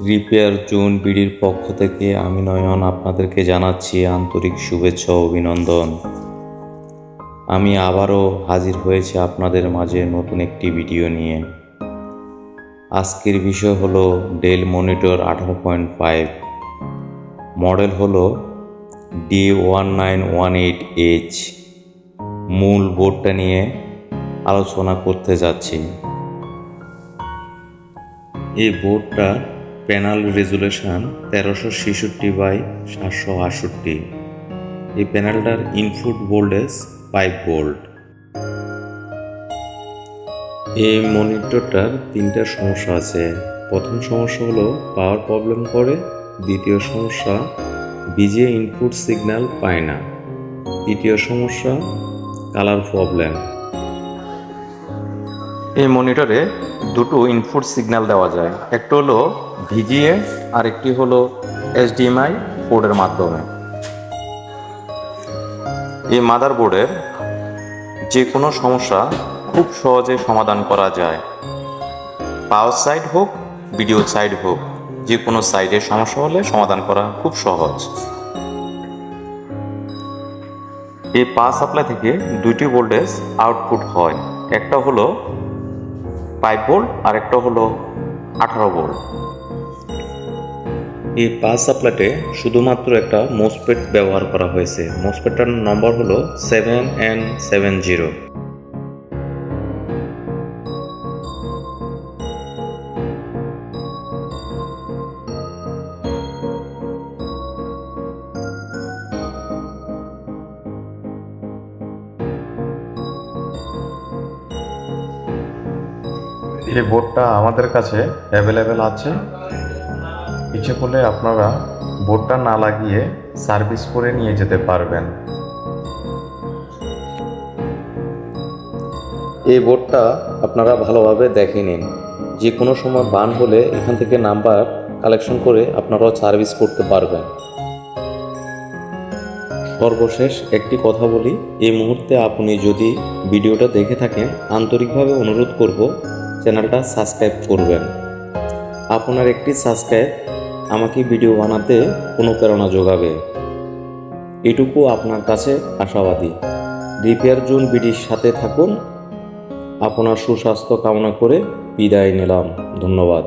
Repair zone বিডির পক্ষ থেকে আমি নয়ন আপনাদেরকে জানাচ্ছি আন্তরিক শুভেচ্ছা ও অভিনন্দন। আমি আবারও হাজির হয়েছি আপনাদের মাঝে নতুন একটি ভিডিও নিয়ে। আজকের বিষয় হলো ডেল মনিটর 18.5, মডেল হলো d1918h। মূল বোর্ডটা নিয়ে আলোচনা করতে যাচ্ছি। এই বোর্ডটা প্যানেল রেজুলেশন 1366/768। এই প্যানেলটার ইনপুট ভোল্টেজ 5 ভোল্ট। এই মনিটরটার তিনটা সমস্যা আছে। প্রথম সমস্যা হলো পাওয়ার প্রবলেম করে, দ্বিতীয় সমস্যা ভিজিএ ইনপুট সিগন্যাল পায় না, তৃতীয় সমস্যা কালার প্রবলেম। এই মনিটরে দুটো ইনপুট সিগন্যাল দেওয়া যায়, একটা হলো ভিজিএ আর একটি হলো এইচডিএমআই পোর্টের মাধ্যমে। এই মাদারবোর্ডের যে কোনো সমস্যা খুব সহজে সমাধান করা যায়। পাওয়ার সাইড হোক, ভিডিও সাইড হোক, যে কোনো সাইডের সমস্যা হলে সমাধান করা খুব সহজ। এই পাওয়ার সাপ্লাই থেকে দুইটি ভোল্টেজ আউটপুট হয়, একটা হলো 5 ভোল্ট আর একটা হলো 18 ভোল্ট। এই পাওয়ার সাপ্লাইতে শুধুমাত্র একটা মোসফেট ব্যবহার করা হয়েছে। মোসফেটটার নম্বর হলো 7N70। এই বোর্ডটা আমাদের কাছে অ্যাভেলেবেল আছে। ইচ্ছে করলে আপনারা বোর্ডটা না লাগিয়ে সার্ভিস করে নিয়ে যেতে পারবেন। এই বোর্ডটা আপনারা ভালোভাবে দেখে নিন। যে কোনো সময় বান হলে এখান থেকে নাম্বার কালেকশন করে আপনারাও সার্ভিস করতে পারবেন। সর্বশেষ একটি কথা বলি, এই মুহূর্তে আপনি যদি ভিডিওটা দেখে থাকেন, আন্তরিকভাবে অনুরোধ করব চ্যানেলটা সাবস্ক্রাইব করবেন। আপনার একটি সাবস্ক্রাইব আমাকে ভিডিও বানাতে অনুপ্রেরণা যোগাবে, এটুকু আপনার কাছে আশাবাদী। রিপেয়ার জোন বিডির সাথে থাকুন। আপনার সুস্বাস্থ্য কামনা করে বিদায় নিলাম। ধন্যবাদ।